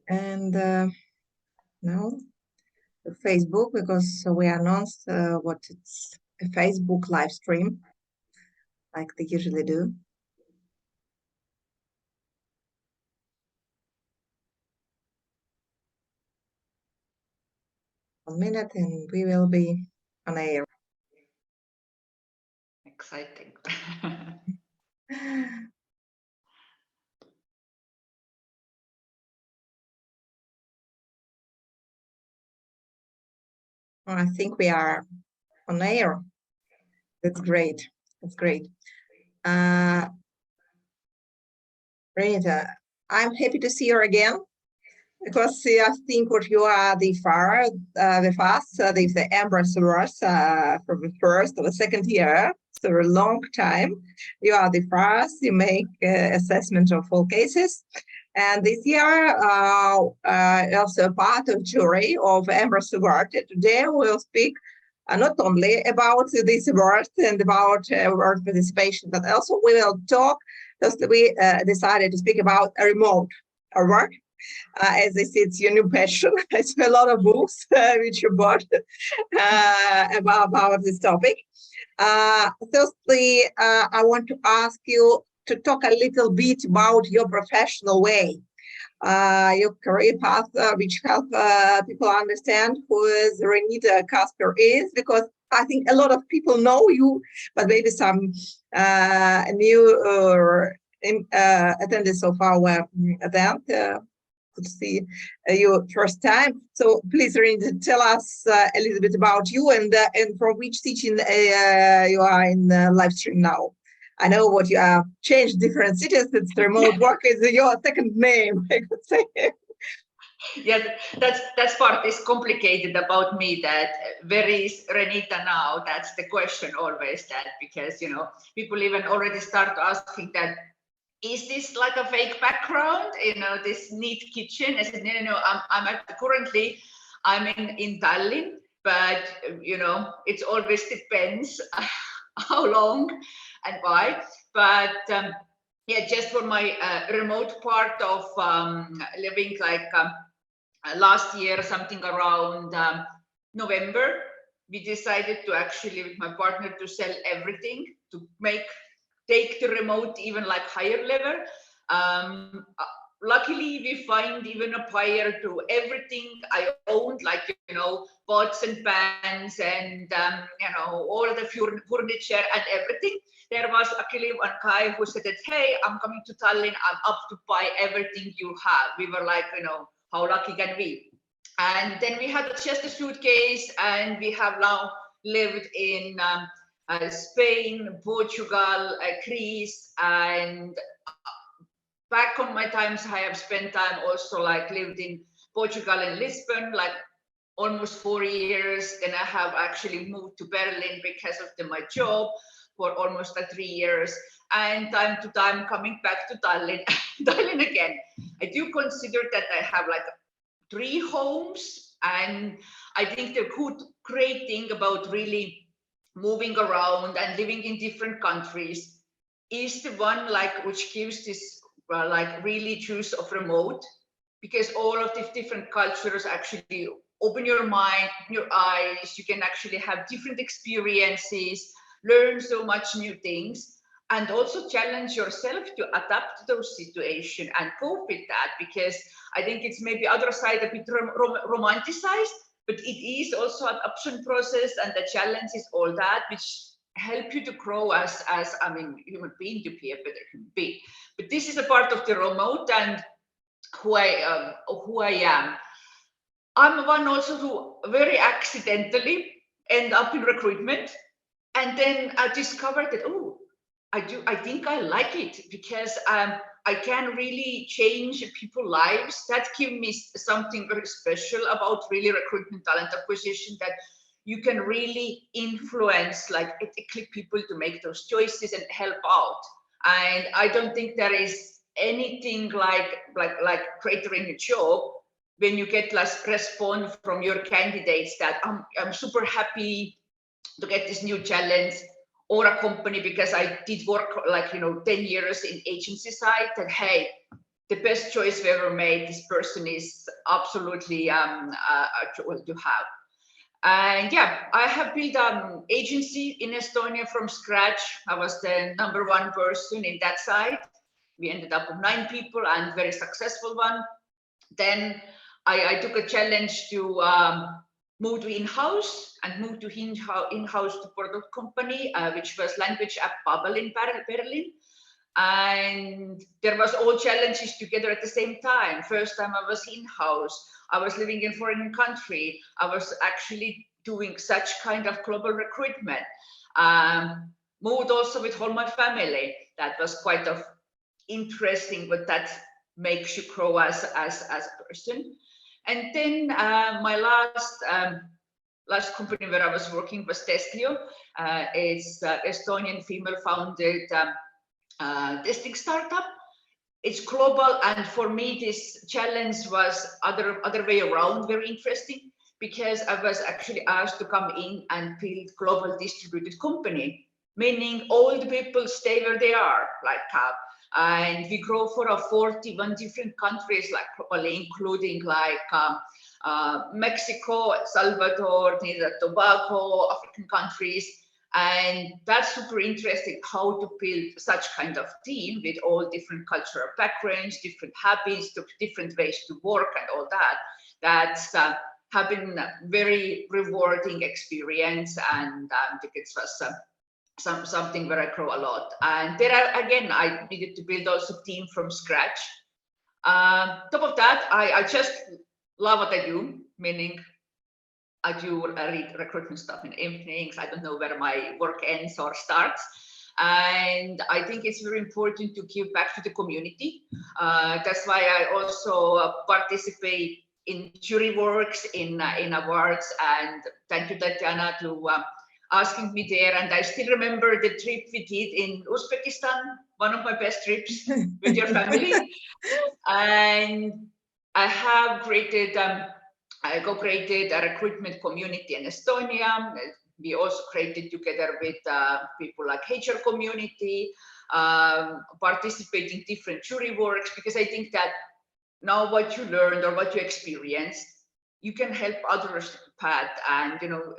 And now Facebook, because we announced what it's a Facebook live stream, like they usually do. 1 minute and we will be on air. Exciting. Well, I think we are on air. That's great. That's great. Renita, I'm happy to see you again, because I think what you are the fast, the EMBRAS Award from the first or the second year, so a long time. You are the first, you make assessment of all cases. And this year, also part of jury of EMBRAS Award. Today we'll speak not only about this award and about award participation, but also we will talk, because we decided to speak about a remote work. As I said, it's your new passion. It's a lot of books which you bought about this topic. Firstly, I want to ask you to talk a little bit about your professional way, your career path, which help people understand who is Renita Kasper is, because I think a lot of people know you, but maybe some new attendees of our event to see you first time. So please, Renita, tell us a little bit about you and from which teaching you are in live stream now. I know what you have changed different cities. It's remote work is your second name, I could say. Yeah, that's part is complicated about me, that where is Renita now? That's the question always, that, because people even already start asking that, is this like a fake background, this neat kitchen? I said, no, currently I'm in Tallinn, but it always depends how long and why. But yeah, just for my remote part of living, like last year, something around November, we decided to actually, with my partner, to sell everything, to take the remote even like higher level. Luckily, we find even a buyer to everything I owned, like pots and pans and all the furniture and everything. There was actually one guy who said that, hey, I'm coming to Tallinn, I'm up to buy everything you have. We were like, how lucky can we? And then we had just a suitcase, and we have now lived in Spain, Portugal, Greece, and back on my times, I have spent time also like lived in Portugal and Lisbon, like almost 4 years. Then I have actually moved to Berlin because of my job for almost 3 years, and time to time coming back to Tallinn, Tallinn again. I do consider that I have like 3 homes, and I think the great thing about really moving around and living in different countries is the one like which gives this like really choose of remote, because all of the different cultures actually open your mind, your eyes. You can actually have different experiences, learn so much new things, and also challenge yourself to adapt to those situations and cope with that, because I think it's maybe other side a bit romanticized, but it is also an option process, and the challenge is all that which help you to grow as human being, to be a better human being. But this is a part of the remote and who I am. I'm one also who very accidentally end up in recruitment, and then I discovered that I think I like it, because I can really change people's lives. That gives me something very special about really recruitment, talent acquisition, that you can really influence like ethically people to make those choices and help out. And I don't think there is anything like creating a job when you get less response from your candidates that I'm super happy to get this new challenge, or a company, because I did work like 10 years in agency side, that hey, the best choice we ever made. This person is absolutely well to have. And yeah, I have built an agency in Estonia from scratch. I was the #1 person in that side. We ended up with 9 people and very successful one. Then I took a challenge to move to in-house and move to in-house to product company, which was language app Bubble in Berlin. And there was all challenges together at the same time. First time I was in-house, I was living in foreign country. I was actually doing such kind of global recruitment. Moved also with all my family. That was quite of interesting, but that makes you grow as a person. And then my last company where I was working was Testlio. It's Estonian female-founded testing startup. It's global, and for me this challenge was other way around, very interesting, because I was actually asked to come in and build global distributed company, meaning all the people stay where they are, like and we grow for 41 different countries, like probably including like Mexico, El Salvador, Trinidad and Tobago, African countries. And that's super interesting, how to build such kind of team with all different cultural backgrounds, different habits, different ways to work and all that. That's have been a very rewarding experience, and I think it was something where I grow a lot. And there again, I needed to build also team from scratch. Top of that, I just love what I do, meaning I do recruitment stuff in evenings. I don't know where my work ends or starts. And I think it's very important to give back to the community. That's why I also participate in jury works, in awards. And thank you, Tatiana, to asking me there. And I still remember the trip we did in Uzbekistan, one of my best trips with your family. And I have created I co-created a recruitment community in Estonia. We also created together with people like HR community, participate in different jury works, because I think that now what you learned or what you experienced, you can help others path. And you know,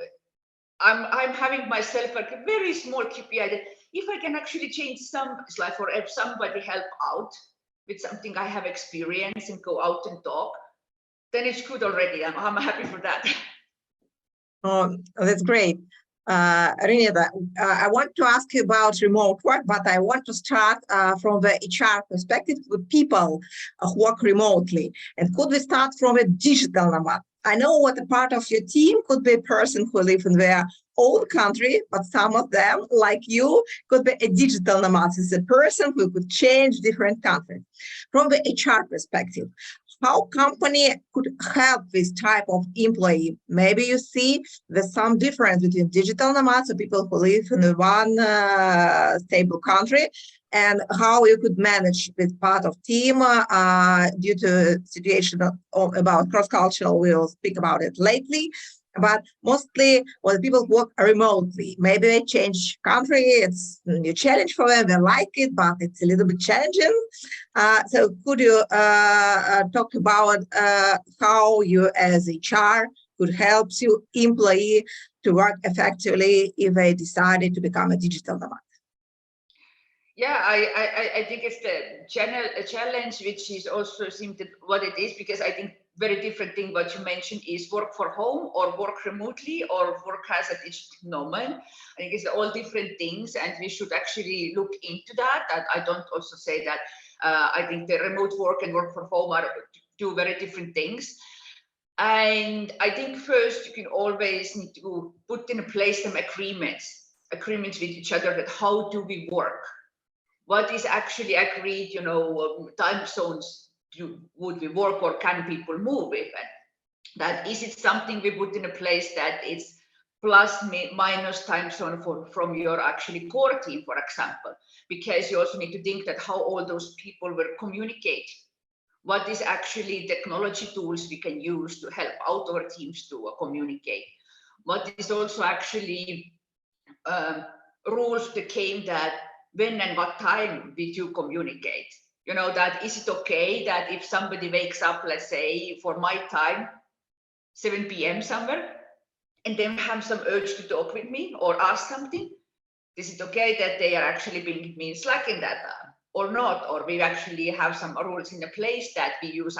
I'm having myself like a very small KPI that if I can actually change it's like for if somebody help out with something I have experienced and go out and talk, then it's good already. I'm happy for that. Oh, that's great. Renita, I want to ask you about remote work, but I want to start from the HR perspective with people who work remotely. And could we start from a digital nomad? I know what a part of your team could be a person who lives in their own country, but some of them, like you, could be a digital nomad. It's a person who could change different countries. From the HR perspective, how company could help this type of employee? Maybe you see there's some difference between digital nomads, so people who live in one stable country, and how you could manage this part of team due to situation about cross-cultural. We'll speak about it lately. But mostly, well, the people work remotely. Maybe they change country. It's a new challenge for them. They like it, but it's a little bit challenging. So could you talk about how you as HR could help you employee to work effectively if they decided to become a digital nomad? Yeah, I think it's the challenge, which is also seemed what it is, because I think very different thing what you mentioned is work for home or work remotely or work as a digital nomad. I think it's all different things, and we should actually look into that. I don't also say that I think the remote work and work from home are two very different things. And I think first you can always need to put in place some agreements with each other, that how do we work? What is actually agreed, you know, time zones would we work, or can people move even? That is it something we put in a place that it's plus minus time zone from your actually core team, for example, because you also need to think that how all those people will communicate. What is actually technology tools we can use to help out our teams to communicate? What is also actually rules that came that when and what time we do communicate? You know, that is it okay that if somebody wakes up, let's say for my time, 7 p.m. somewhere, and then have some urge to talk with me or ask something, is it okay that they are actually bringing me in Slack in that or not? Or we actually have some rules in the place that we use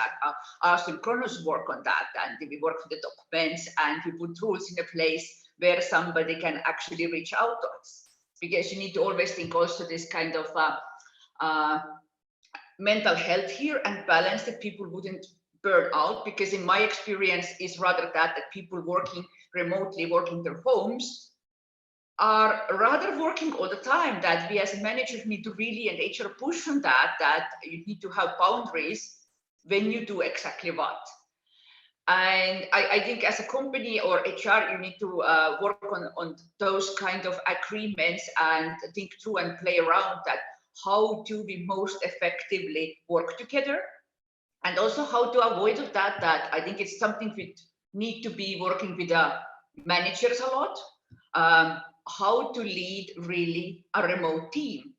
asynchronous work on that, and we work with the documents and we put rules in a place where somebody can actually reach out to us. Because you need to always think also this kind of mental health here and balance, that people wouldn't burn out, because in my experience is rather that people working remotely, working their homes, are rather working all the time, that we as managers need to really, and HR push on that you need to have boundaries when you do exactly what. And I think as a company or HR, you need to work on those kind of agreements and think through and play around that. How do we most effectively work together? And also how to avoid of that I think it's something we need to be working with managers a lot. How to lead really a remote team,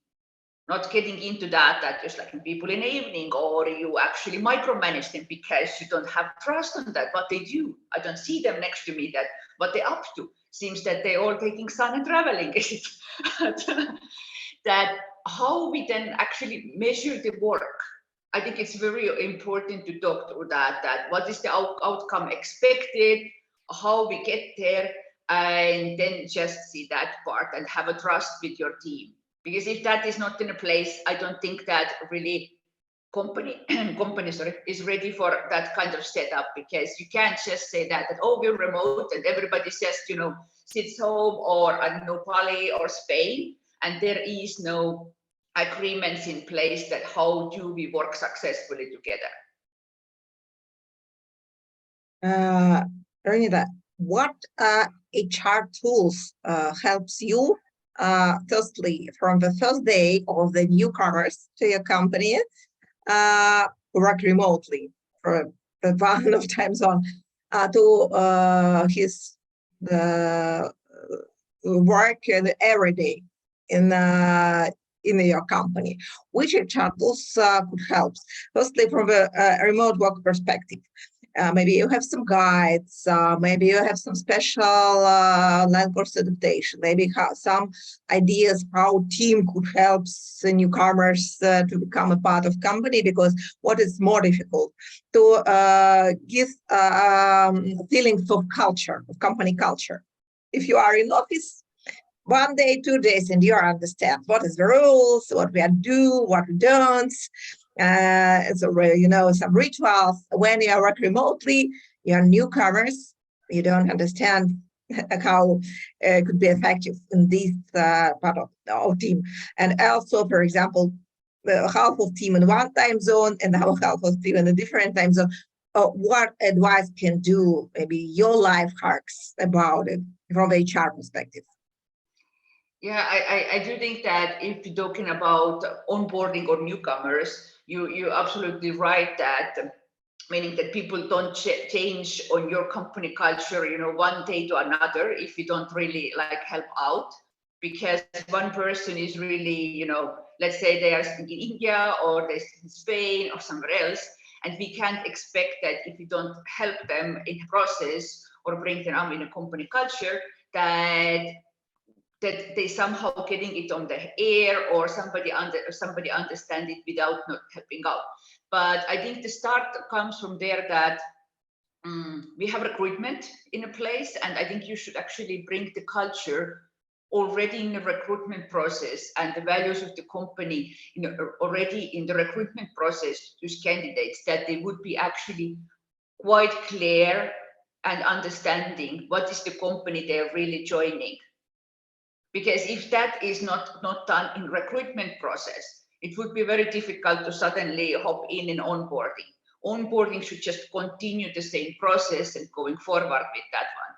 not getting into that just like people in the evening, or you actually micromanage them because you don't have trust on that, what they do. I don't see them next to me, that what they're up to. Seems that they're all taking sun and traveling. That how we then actually measure the work. I think it's very important to talk through that what is the outcome expected, how we get there, and then just see that part and have a trust with your team. Because if that is not in a place, I don't think that really company is ready for that kind of setup, because you can't just say that oh, we're remote and everybody just, you know, sits home, or I don't know, Bali or Spain, and there is no agreements in place that how do we work successfully together. Renita, what HR tools helps you, firstly, from the first day of the newcomers to your company, work remotely for the one of time zone, to his work every day in your company? Which HR tools could help? Firstly, from a remote work perspective, maybe you have some guides, maybe you have some special language adaptation, maybe some ideas how team could help the newcomers to become a part of company, because what is more difficult to give feelings of culture, of company culture. If you are in office 1 day, 2 days, and you understand what is the rules, what we do, what we don't. So, you know, some rituals. When you work remotely, you're newcomers, you don't understand how it could be effective in this part of our team. And also, for example, half of team in one time zone and half of team in a different time zone. What advice can do, maybe your life hacks about it from the HR perspective? Yeah, I do think that if you're talking about onboarding or newcomers, you're absolutely right, that meaning that people don't change on your company culture, you know, one day to another, if you don't really like help out. Because one person is really, you know, let's say they are in India or they're in Spain or somewhere else, and we can't expect that if you don't help them in the process or bring them up in a company culture, that they somehow getting it on the air, or somebody understand it without not helping out. But I think the start comes from there, that we have recruitment in a place, and I think you should actually bring the culture already in the recruitment process and the values of the company, you know, already in the recruitment process to candidates, that they would be actually quite clear and understanding what is the company they're really joining. Because if that is not done in recruitment process, it would be very difficult to suddenly hop in onboarding. Onboarding should just continue the same process and going forward with that one.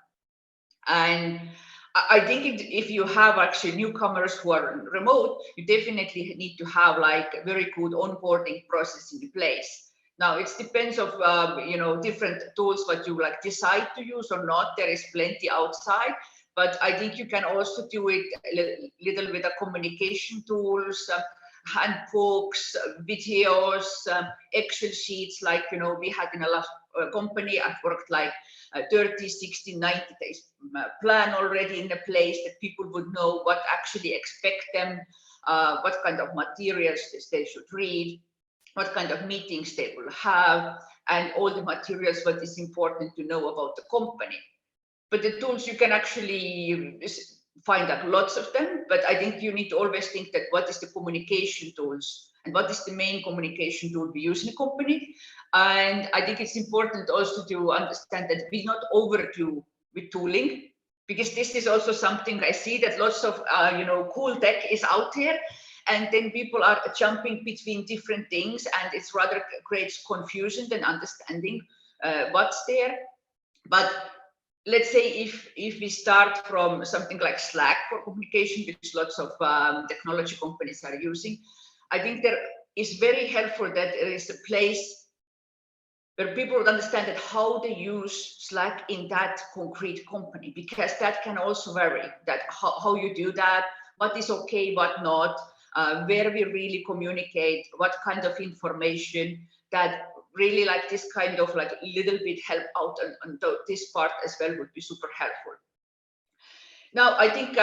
And I think if you have actually newcomers who are remote, you definitely need to have like a very good onboarding process in place. Now it depends of you know, different tools what you like decide to use or not. There is plenty outside. But I think you can also do it a little with the communication tools. handbooks, videos, Excel sheets, like, we had in a last company, I've worked like 30, 60, 90 days plan already in the place that people would know what actually expect them, what kind of materials they should read, what kind of meetings they will have, and all the materials, what is important to know about the company. But the tools, you can actually find out lots of them, but I think you need to always think that what is the communication tools and what is the main communication tool we use in a company. And I think it's important also to understand that we not overdo with tooling, because this is also something I see that lots of cool tech is out there, and then people are jumping between different things, and it's rather creates confusion than understanding what's there. But let's say if we start from something like Slack for communication, which lots of technology companies are using, I think there is very helpful that there is a place where people would understand that how they use Slack in that concrete company, because that can also vary, that how you do that, what is okay, what not, where we really communicate, what kind of information, that really like this kind of like little bit help out on this part as well would be super helpful. Now, I think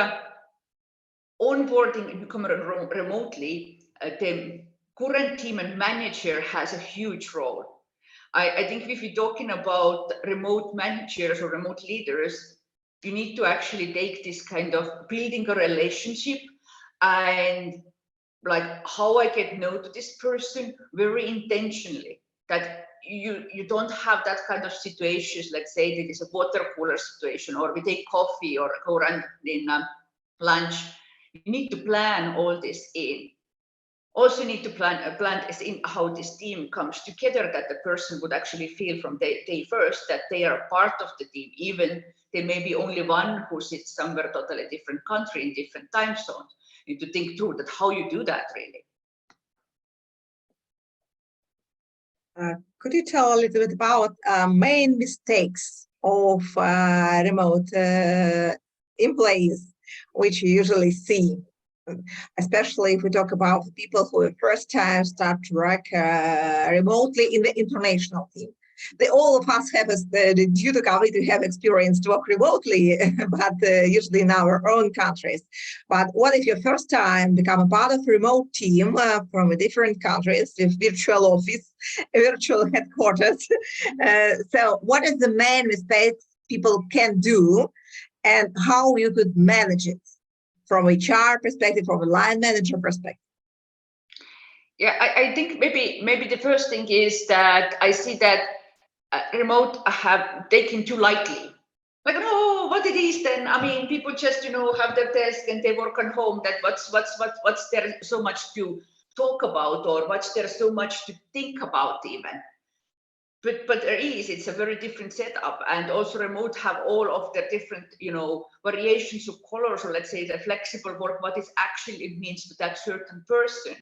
onboarding a newcomer remotely, the current team and manager has a huge role. I think if you're talking about remote managers or remote leaders, you need to actually take this kind of building a relationship and like how I get know to this person very intentionally, that you don't have that kind of situations. Let's say that is a water cooler situation, or we take coffee or go run in lunch. You need to plan all this in. Also need to plan this in how this team comes together, that the person would actually feel from day first that they are part of the team, even there may be only one who sits somewhere totally different country in different time zones. You need to think through that how you do that really. Could you tell a little bit about main mistakes of remote employees, which you usually see, especially if we talk about people who first time start to work remotely in the international team? All of us have, due to COVID, we have experienced work remotely, but usually in our own countries. But what if your first time become a part of a remote team from different countries with virtual office, virtual headquarters? So what is the main mistakes people can do, and how you could manage it from HR perspective, from a line manager perspective? Yeah, I think maybe the first thing is that I see that remote have taken too lightly. Like, no, what it is then? I mean, people just have their desk and they work at home. That what's there so much to talk about, or what's there so much to think about even? But there is, it's a very different setup, and also remote have all of the different variations of colors, or let's say the flexible work, what it actually means to that certain person,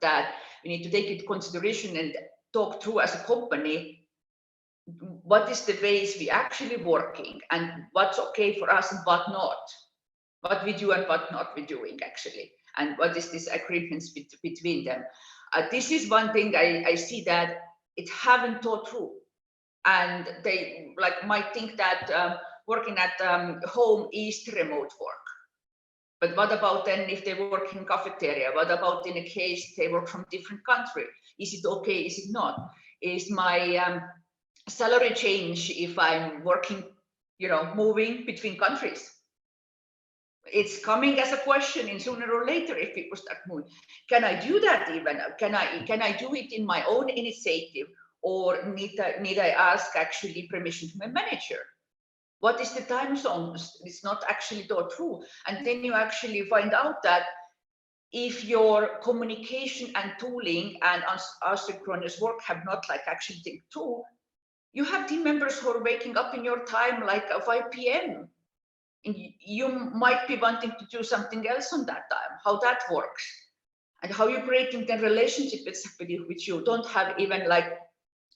that we need to take into consideration and talk through as a company. What is the ways we actually working, and what's okay for us and what not, what we do and what not we doing actually, and what is this agreements between them. This is one thing I see that it haven't thought through, and they might think that working at home is remote work. But what about then if they work in cafeteria? What about in a case they work from different country? Is it okay? Is it not? Is my salary change if I'm working, moving between countries? It's coming as a question, and sooner or later, if people start moving, can I do that even? Can I do it in my own initiative, or need I ask actually permission to my manager? What is the time zone? It's not actually thought through. And then you actually find out that if your communication and tooling and asynchronous work have not actually think through, you have team members who are waking up in your time like 5 p.m. and you might be wanting to do something else on that time. How that works, and how you creating the relationship with somebody which you don't have even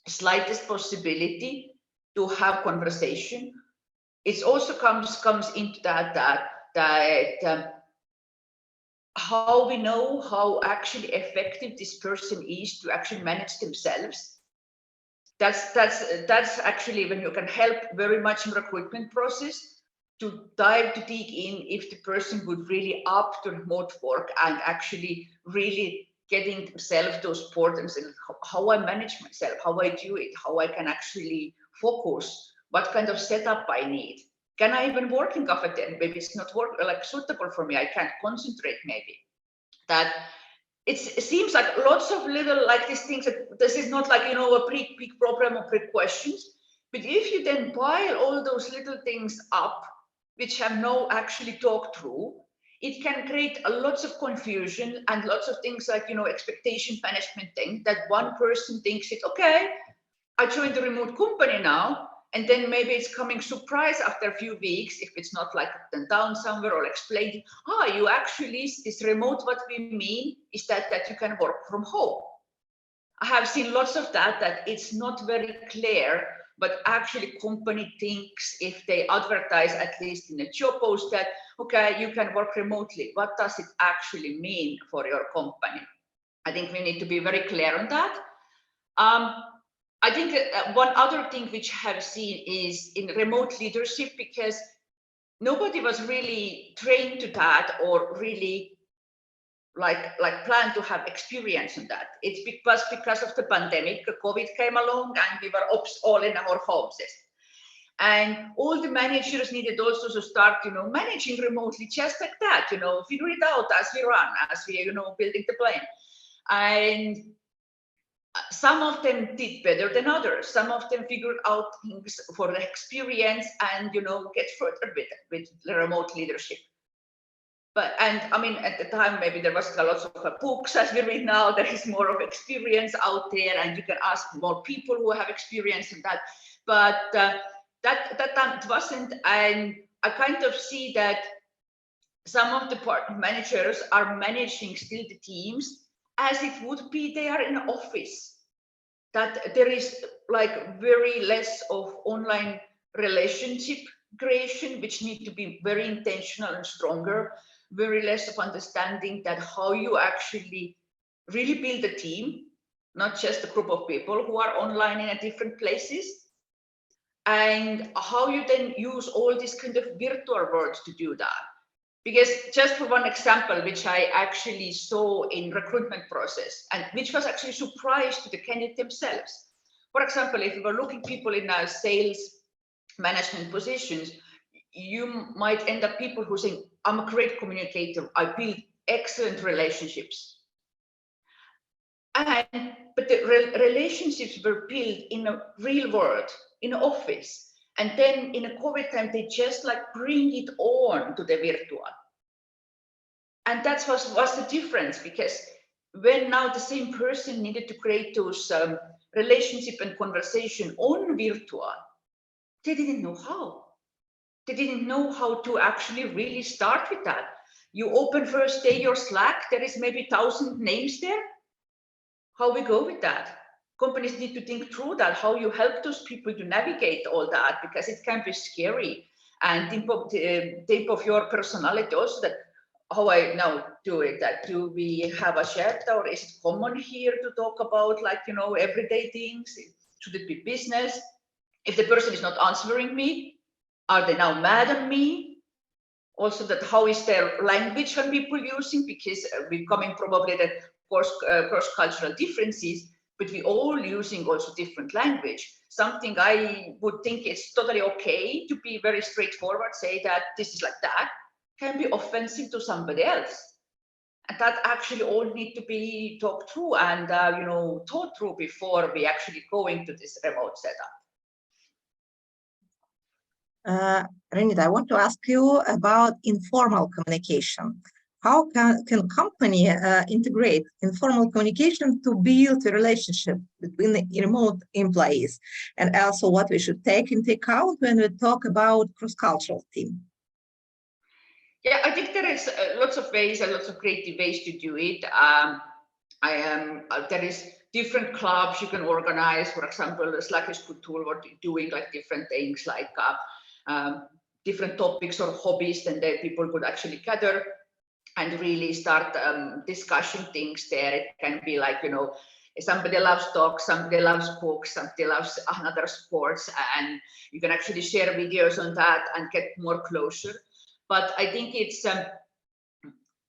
slightest possibility to have conversation. It also comes into that how we know how actually effective this person is to actually manage themselves. That's actually when you can help very much in recruitment process to dig in if the person would really up to remote work and actually really getting themselves those importance and how I manage myself, how I do it, how I can actually focus, what kind of setup I need. Can I even work in cafeteria? Maybe it's not suitable for me. I can't concentrate maybe. That it seems like lots of little like these things. This is not like, a big problem or big questions. But if you then pile all those little things up, which have no actually talked through, it can create a lots of confusion and lots of things like, expectation management thing that one person thinks it, okay, I joined the remote company now, and then maybe it's coming surprise after a few weeks, if it's not like then down somewhere or explained, you actually, this remote, what we mean is that you can work from home. I have seen lots of that it's not very clear, but actually company thinks if they advertise, at least in a job post, that, okay, you can work remotely. What does it actually mean for your company? I think we need to be very clear on that. I think one other thing which I have seen is in remote leadership, because nobody was really trained to that or really like plan to have experience in that. It's because of the pandemic, COVID came along and we were all in our homes. And all the managers needed also to start, managing remotely just like that, figure it out as we run, as we, building the plane. And some of them did better than others. Some of them figured out things for the experience and, get further with the remote leadership. And I mean, at the time, maybe there was a lot of books as we read now. There is more of experience out there, and you can ask more people who have experience in that. But that time it wasn't. And I kind of see that some of the managers are managing still the teams as it would be they are in an office. That there is like very less of online relationship creation, which need to be very intentional and stronger, very less of understanding that how you actually really build a team, not just a group of people who are online in a different places, and how you then use all these kind of virtual worlds to do that. Because just for one example, which I actually saw in recruitment process, and which was actually a surprise to the candidate themselves. For example, if you were looking people in sales management positions, you might end up people who saying, I'm a great communicator, I build excellent relationships. But the relationships were built in a real world, in an office. And then in a COVID time, they just like bring it on to the virtual. And that was the difference, because when now the same person needed to create those relationship and conversation on virtual, they didn't know how. They didn't know how to actually really start with that. You open first day your Slack, there is maybe 1,000 names there. How we go with that? Companies need to think through that, how you help those people to navigate all that, because it can be scary. And think of your personality also, that how I now do it, that do we have a shared, or is it common here to talk about like, everyday things? Should it be business? If the person is not answering me, are they now mad at me? Also, that how is their language when people using, because we're coming probably that cross-cultural differences, but we all using also different language. Something I would think is totally okay to be very straightforward, say that this is like that, can be offensive to somebody else. And that actually all need to be talked through and thought through before we actually go into this remote setup. Renita, I want to ask you about informal communication. How can company integrate informal communication to build a relationship between the remote employees, and also what we should take into account when we talk about cross-cultural team? Yeah, I think there is lots of ways and lots of creative ways to do it. There is different clubs you can organize. For example, the Slack is a good tool for doing like different things, like different topics or hobbies, and then people could actually gather. and really start discussing things there. It can be like, you know, somebody loves dogs, somebody loves books, somebody loves another sports, and you can actually share videos on that and get more closer. But I think it's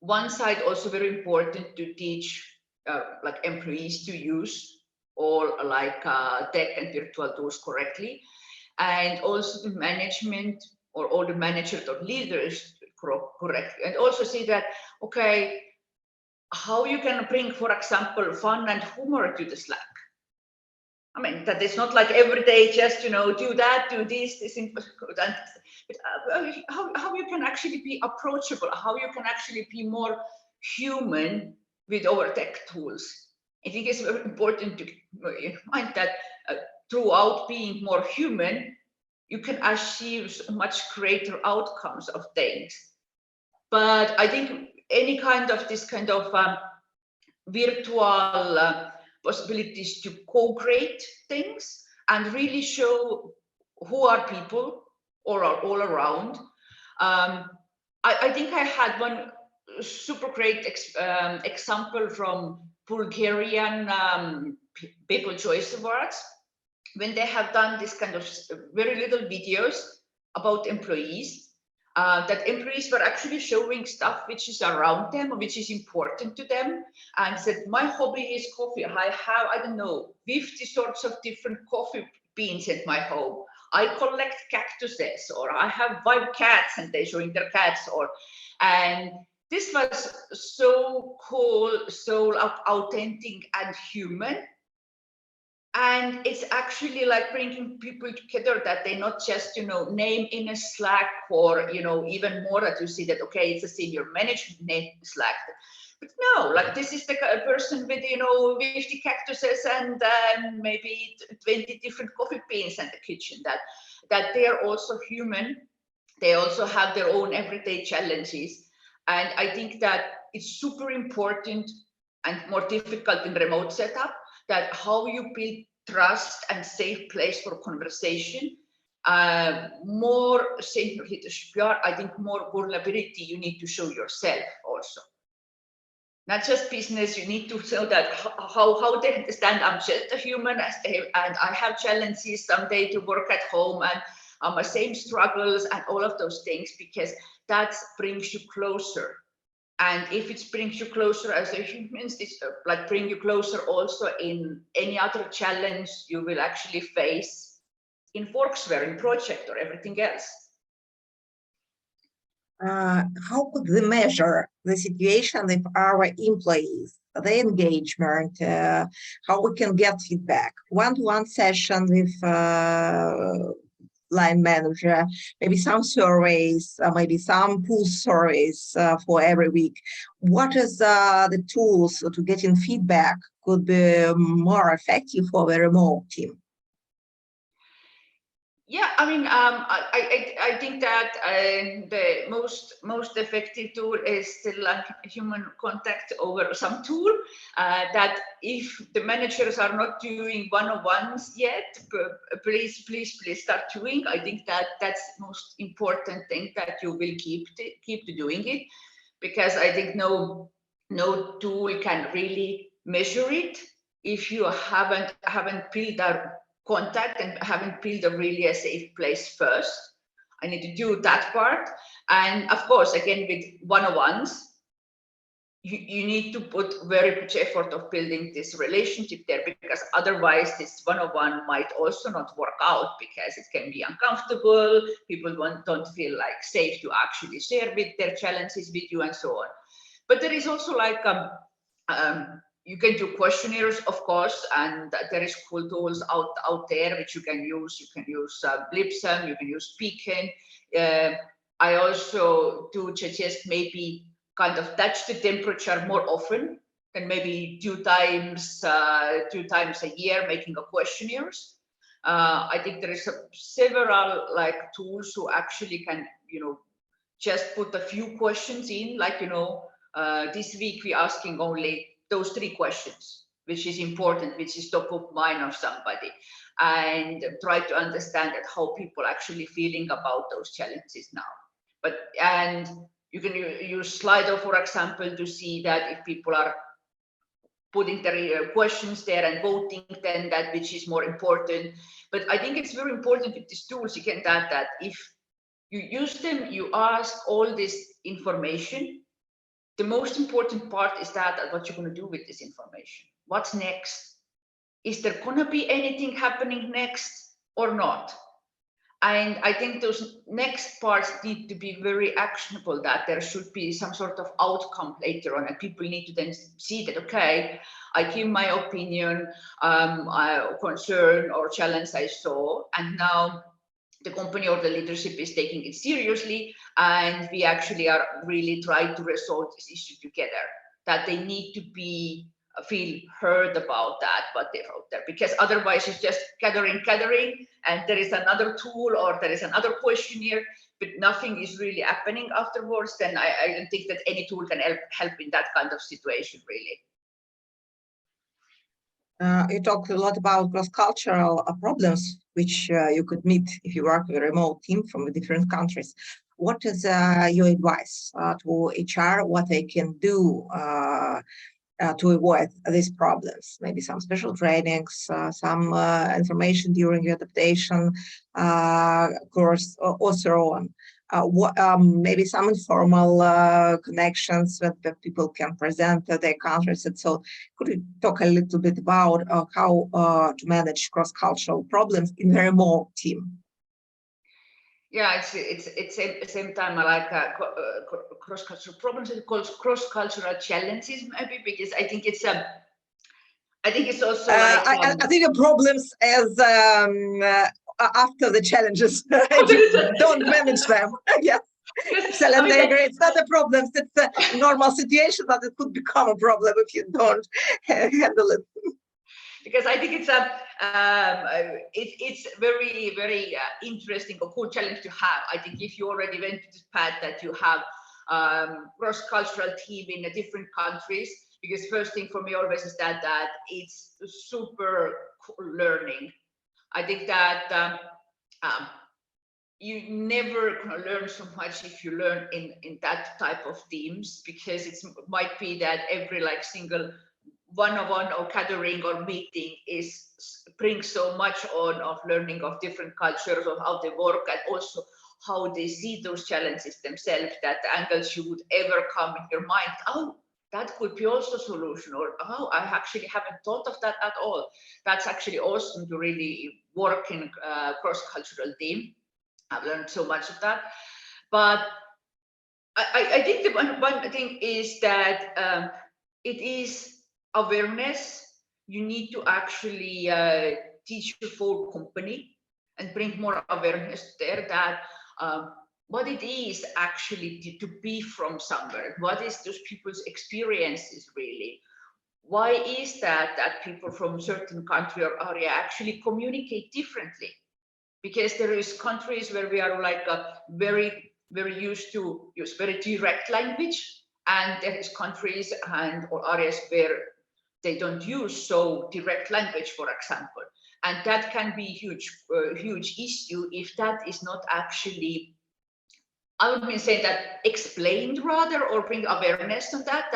one side also very important to teach like employees to use all like tech and virtual tools correctly, and also the management or all the managers or leaders correctly, and also see that, okay, how you can bring, for example, fun and humor to the Slack. I mean, that it's not like every day just, you know, do that, do this, but how you can actually be approachable, how you can actually be more human with our tech tools. I think it's very important to find that throughout being more human, you can achieve much greater outcomes of things. But I think any kind of this kind of virtual possibilities to co-create things and really show who are people or are all around. I think I had one super great example from Bulgarian People Choice Awards, when they have done this kind of very little videos about employees. That employees were actually showing stuff which is around them, which is important to them, and said, my hobby is coffee. I have, I don't know, 50 sorts of different coffee beans at my home. I collect cactuses, or I have 5 cats, and they're showing their cats, and this was so cool, so authentic and human. And it's actually like bringing people together, that they not just, you know, name in a Slack, or, you know, even more that you see that, okay, it's a senior management name Slack. But no, like this is the person with, you know, 50 cactuses and maybe 20 different coffee beans in the kitchen, that they are also human. They also have their own everyday challenges. And I think that it's super important and more difficult in remote setup, that how you build trust and safe place for conversation. More safe leadership, I think more vulnerability you need to show yourself also. Not just business, you need to show that how they understand I'm just a human and I have challenges someday to work at home, and my same struggles and all of those things, because that brings you closer. And if it brings you closer as a human, it's like bring you closer also in any other challenge you will actually face in Forksware, in project, or everything else. How could we measure the situation with our employees, the engagement, how we can get feedback? One-to-one session with line manager, maybe some surveys, maybe some pool surveys for every week. What is the tools to getting feedback could be more effective for the remote team? Yeah, I mean, I think that the most effective tool is still like human contact over some tool. That if the managers are not doing one-on-ones yet, please start doing. I think that that's the most important thing, that you will keep doing it, because I think no tool can really measure it if you haven't built that contact and haven't built really a safe place first. I need to do that part. And of course, again, with one-on-ones, you need to put very much effort of building this relationship there, because otherwise this one-on-one might also not work out, because it can be uncomfortable. People don't feel like safe to actually share with their challenges with you and so on. But there is also like you can do questionnaires, of course, and there is cool tools out there which you can use. You can use Blipsum, you can use Beacon. I also do suggest maybe kind of touch the temperature more often than maybe two times a year, making a questionnaires. I think there is several like tools who actually can, you know, just put a few questions in, like, you know, this week we're asking only those 3 questions, which is important, which is top of mind of somebody, and try to understand that how people actually feeling about those challenges now. And You can use Slido, for example, to see that if people are putting their questions there and voting, then that which is more important. But I think it's very important with these tools, you can add that if you use them, you ask all this information. The most important part is that what you're going to do with this information. What's next? Is there going to be anything happening next or not? And I think those next parts need to be very actionable, that there should be some sort of outcome later on, and people need to then see that, okay, I give my opinion, concern or challenge I saw, and now the company or the leadership is taking it seriously, and we actually are really trying to resolve this issue together, that they need to be feel heard about that, what they wrote there, because otherwise it's just gathering, and there is another tool or there is another questionnaire, but nothing is really happening afterwards. Then I don't think that any tool can help in that kind of situation, really. You talked a lot about cross-cultural problems which you could meet if you work with a remote team from different countries. What is your advice to HR, what they can do to avoid these problems? Maybe some special trainings, some information during your adaptation course, or so on. Maybe some informal connections that people can present their countries. And so could you talk a little bit about how to manage cross-cultural problems in a remote team? Yeah, it's same time I like cross-cultural problems. It calls cross-cultural challenges, maybe, because I think it's also like I think the problems as after the challenges, if you don't manage them. Yes. Excellent. I agree. It's not a problem. It's a normal situation, but it could become a problem if you don't handle it. Because I think it's very, very interesting or cool challenge to have. I think if you already went to this path that you have cross-cultural team in different countries, because first thing for me always is that it's super cool learning. I think that you never learn so much if you learn in that type of teams, because it might be that every single one-on-one or gathering or meeting brings so much on of learning of different cultures, of how they work, and also how they see those challenges themselves, that the angles you would ever come in your mind, oh, that could be also a solution, or oh, I actually haven't thought of that at all. That's actually awesome to really work in a cross-cultural team. I've learned so much of that. But I think the one thing is that it is awareness. You need to actually teach your full company and bring more awareness there, that what it is actually to be from somewhere. What is those people's experiences really? Why is that people from certain country or area actually communicate differently? Because there is countries where we are very, very used to use very direct language, and there is countries or areas where they don't use so direct language, for example, and that can be huge issue if that is not actually, I would mean say that explained rather, or bring awareness on that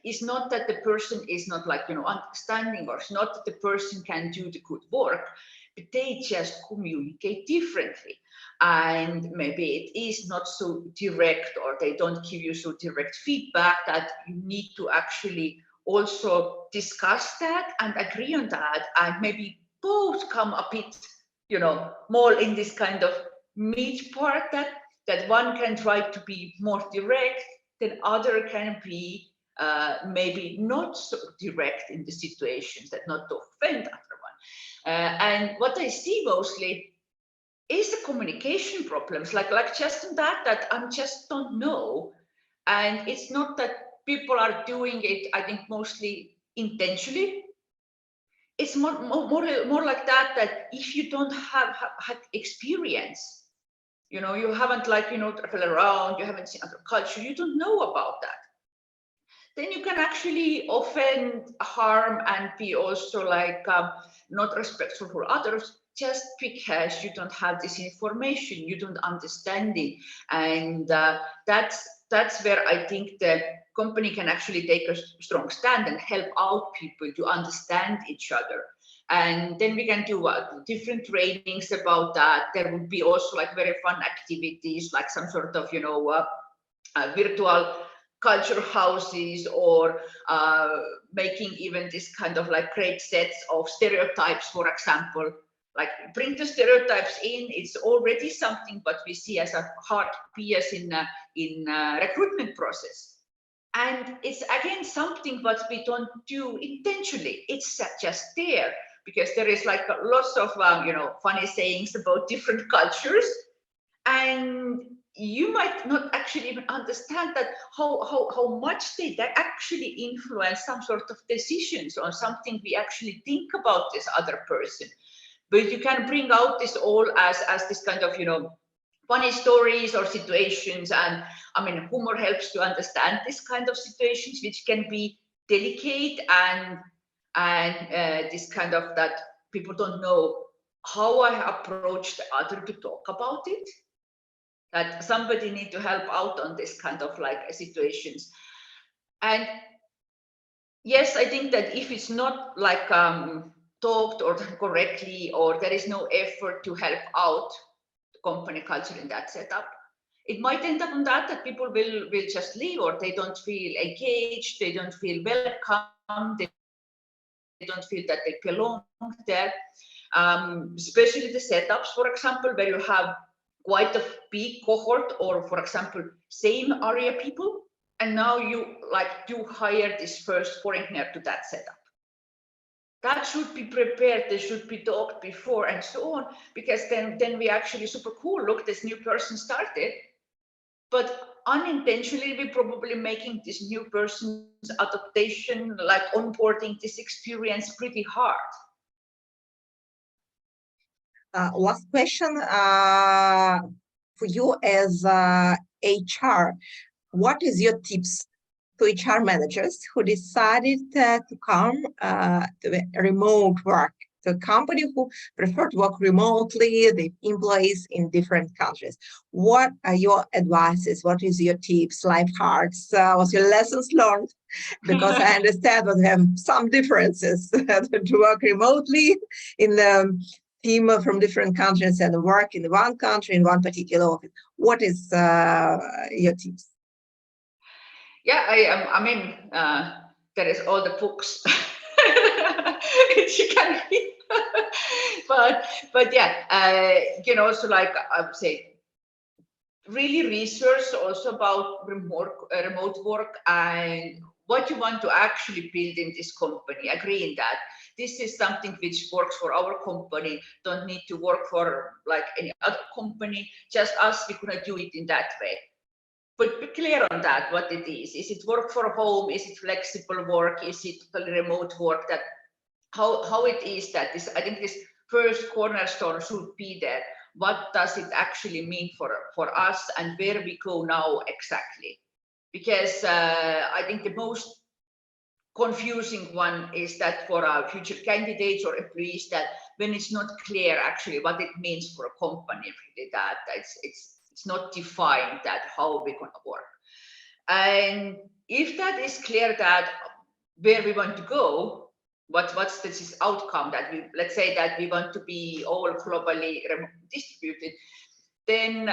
is not that the person is not understanding, or it's not that the person can do the good work, but they just communicate differently, and maybe it is not so direct, or they don't give you so direct feedback, that you need to actually also discuss that and agree on that, and maybe both come a bit more in this kind of meat part, that one can try to be more direct, then other can be maybe not so direct in the situations, that not to offend other one. And what I see mostly is the communication problems, like just in that I just don't know. And it's not that people are doing it, I think, mostly intentionally. It's more like that if you don't have experience, you haven't traveled around, you haven't seen other culture, you don't know about that, then you can actually offend, harm, and be also not respectful for others, just because you don't have this information, you don't understand it. And that's that's where I think the company can actually take a strong stand and help out people to understand each other. And then we can do different trainings about that. There would be also like very fun activities, like some sort of, virtual culture houses, or making even this kind of like great sets of stereotypes, for example. Like bring the stereotypes in. It's already something what we see as a hard piece in recruitment process. And it's again something what we don't do intentionally. It's just there because there is like lots of funny sayings about different cultures, and you might not actually even understand that how much they actually influence some sort of decisions on something we actually think about this other person. But you can bring out this all as this kind of funny stories or situations. And I mean, humor helps to understand this kind of situations, which can be delicate and this kind of that people don't know how I approach the other to talk about it. That somebody need to help out on this kind of like situations. And yes, I think that if it's not like talked or done correctly, or there is no effort to help out company culture in that setup, it might end up on that people will just leave, or they don't feel engaged, they don't feel welcome, they don't feel that they belong there. Especially the setups, for example, where you have quite a big cohort, or for example, same area people, and now you hire this first foreigner to that setup. That should be prepared, they should be talked before and so on, because then we actually super cool, look, this new person started, but unintentionally we're probably making this new person's adaptation, like onboarding this experience, pretty hard. Last question for you as HR. What is your tips to HR managers who decided to come to remote work, to a company who prefer to work remotely, the employees in different countries? What are your advices? What is your tips, life hacks? What's your lessons learned? Because I understand that we have some differences to work remotely in the team from different countries and work in one country in one particular office. What is your tips? Yeah, I mean, there is all the books which you can read, but yeah, so like I would say, really research also about remote work and what you want to actually build in this company. Agree in that this is something which works for our company, don't need to work for like any other company, just us, we're gonna do it in that way. But be clear on that, what it is. Is it work for home? Is it flexible work? Is it totally remote work? That how it is that this, I think this first cornerstone should be there. What does it actually mean for us, and where we go now exactly? Because I think the most confusing one is that for our future candidates or employees, that when it's not clear actually what it means for a company, really, that it's not defined that how we're going to work. And if that is clear, that where we want to go, what's this outcome, that we, let's say that we want to be all globally distributed, then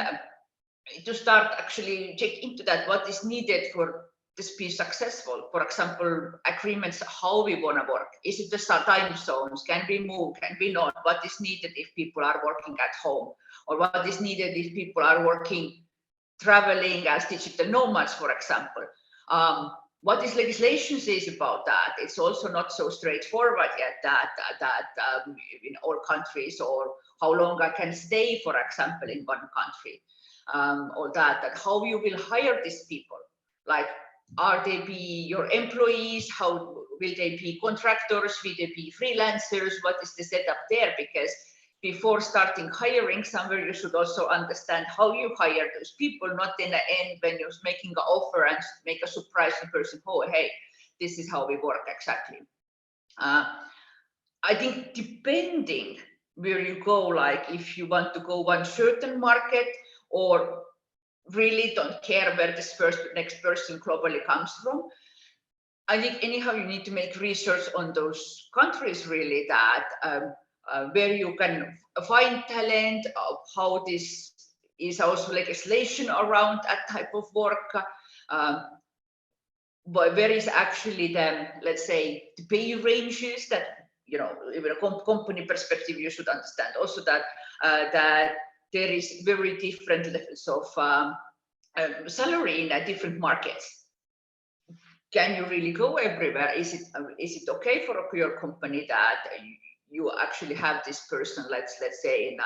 to start actually check into that, what is needed for this be successful. For example, agreements, how we want to work. Is it the time zones? Can we move? Can we not? What is needed if people are working at home? Or what is needed if people are working, traveling as digital nomads, for example? What is legislation says about that? It's also not so straightforward yet that in all countries, or how long I can stay, for example, in one country, or that how you will hire these people. Like, are they be your employees? How will they be contractors? Will they be freelancers? What is the setup there? Because before starting hiring somewhere, you should also understand how you hire those people, not in the end when you're making an offer and make a surprise to the person, oh, hey, this is how we work exactly. I think depending where you go, like if you want to go one certain market, or really don't care where this next person globally comes from. I think anyhow you need to make research on those countries really, that where you can find talent, how this is also legislation around that type of work, but where is actually the, let's say, the pay ranges that, you know, in a company perspective, you should understand also that that there is very different levels of salary in different markets. Can you really go everywhere? Is it okay for your company that you actually have this person, let's say in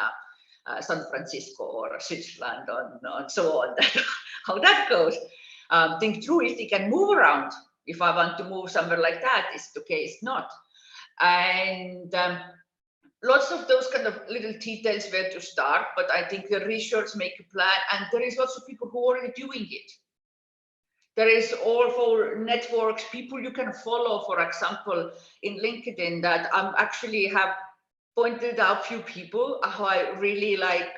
San Francisco or Switzerland and so on? How that goes? Think through if they can move around. If I want to move somewhere like that, is it okay? It's not. And lots of those kind of little details where to start. But I think the research make a plan, and there is lots of people who are already doing it. There is all for networks, people you can follow, for example, in LinkedIn, that actually have pointed out few people who I really like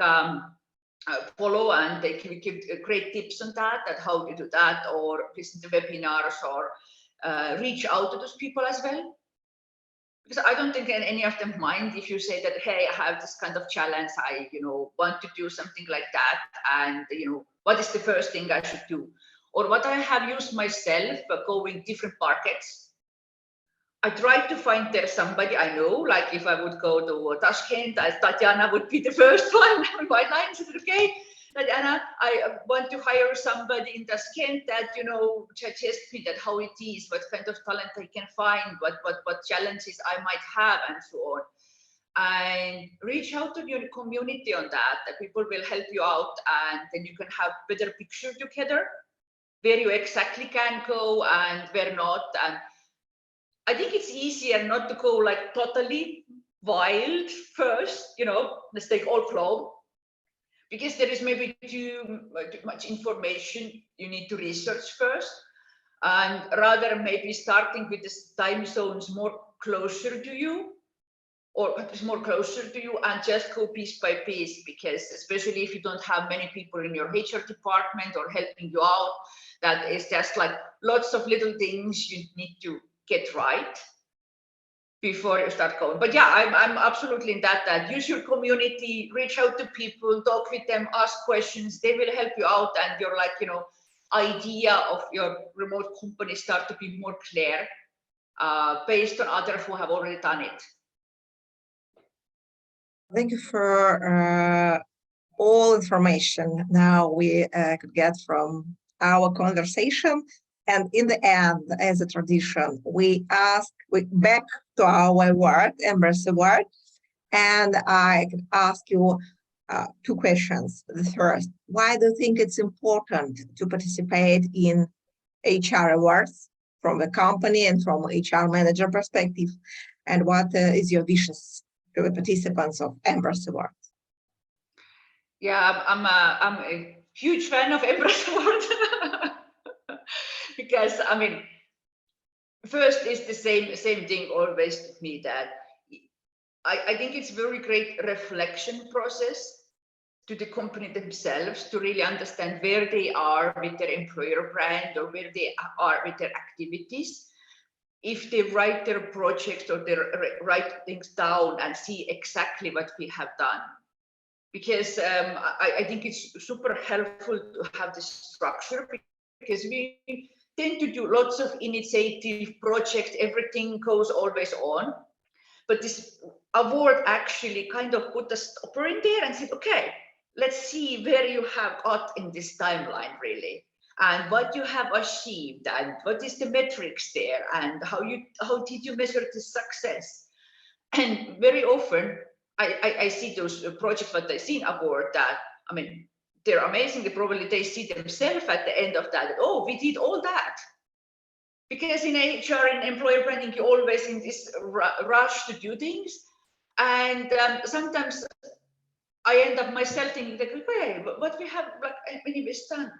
follow, and they can give great tips on that how to do that, or listen to webinars, or reach out to those people as well. Because I don't think any of them mind if you say that, hey, I have this kind of challenge, I want to do something like that, and what is the first thing I should do? Or what I have used myself going different markets. I try to find there somebody I know, like if I would go to Tashkent, Tatiana would be the first one. My line said, okay, Tatiana, I want to hire somebody in Tashkent that, suggest me that how it is, what kind of talent I can find, what challenges I might have, and so on. And reach out to your community on that people will help you out, and then you can have better picture together, where you exactly can go and where not. And I think it's easier not to go like totally wild first, let's take all flow, because there is maybe too much information you need to research first, and rather maybe starting with the time zones more closer to you, or more closer to you, and just go piece by piece, because especially if you don't have many people in your HR department or helping you out, that is just like lots of little things you need to get right before you start going. But yeah, I'm absolutely in that use your community, reach out to people, talk with them, ask questions, they will help you out, and your idea of your remote company start to be more clear based on others who have already done it. Thank you for all information now we could get from our conversation. And in the end, as a tradition, we back to our award, EMBRAS Award. And I could ask you two questions. The first, why do you think it's important to participate in HR awards from the company and from HR manager perspective? And what is your wishes to the participants of EMBRAS Award? Yeah, I'm a huge fan of EMBRAS Award. Because first is the same thing always with me, that I think it's very great reflection process to the company themselves to really understand where they are with their employer brand, or where they are with their activities. If they write their projects or they write things down and see exactly what we have done. Because I think it's super helpful to have this structure, because we tend to do lots of initiative projects, everything goes always on. But this award actually kind of put a stopper in there and said, okay, let's see where you have got in this timeline really, and what you have achieved, and what is the metrics there, and how did you measure the success. And very often I see those projects, but I see award that, they're amazing. They see themselves at the end of that, oh, we did all that. Because in HR and employer branding, you're always in this rush to do things. And sometimes I end up myself thinking that, okay, what we have anyways done.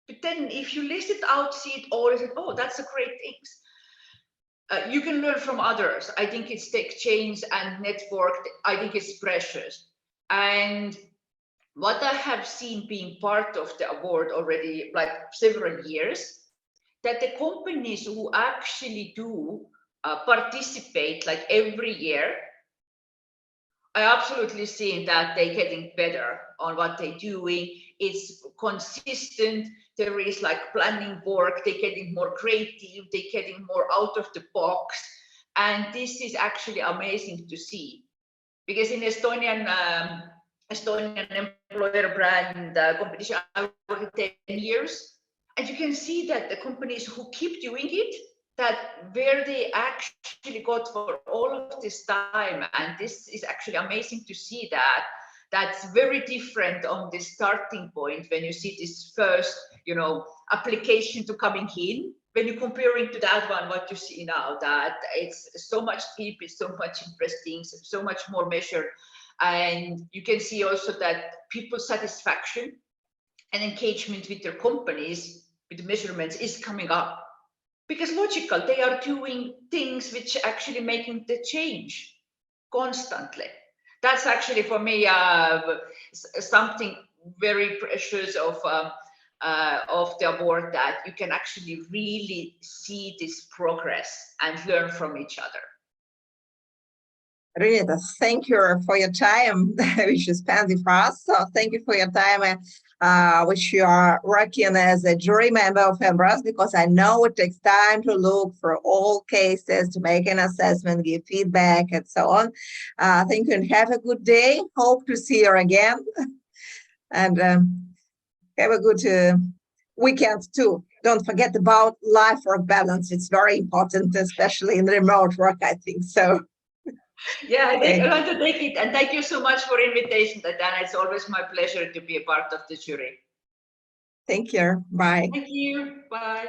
But then if you list it out, see it all, oh, that's a great thing. You can learn from others. I think it's exchange and network. I think it's precious. And what I have seen being part of the award already like several years, that the companies who actually do participate like every year, I absolutely see that they're getting better on what they're doing. It's consistent. There is like planning work. They're getting more creative. They're getting more out of the box. And this is actually amazing to see. Because in Estonian employer brand competition, I worked 10 years. And you can see that the companies who keep doing it, that where they actually got for all of this time, and this is actually amazing to see that. That's very different on the starting point when you see this first, application to coming in. When you're comparing to that one, what you see now, that it's so much deep, it's so much interesting, so much more measured. And you can see also that people's satisfaction and engagement with their companies, with the measurements, is coming up. Because logical, they are doing things which actually making the change constantly. That's actually for me something very precious of the award, that you can actually really see this progress and learn from each other. Renita, thank you for your time which you spent with us. So thank you for your time which you are working as a jury member of EMBRAS, because I know it takes time to look for all cases, to make an assessment, give feedback, and so on. Thank you and have a good day. Hope to see you again. And have a good weekend too. Don't forget about life-work balance. It's very important, especially in remote work, I think so. Yeah, I want to take it. And thank you so much for invitation, Tatiana. It's always my pleasure to be a part of the jury. Thank you. Bye. Thank you. Bye.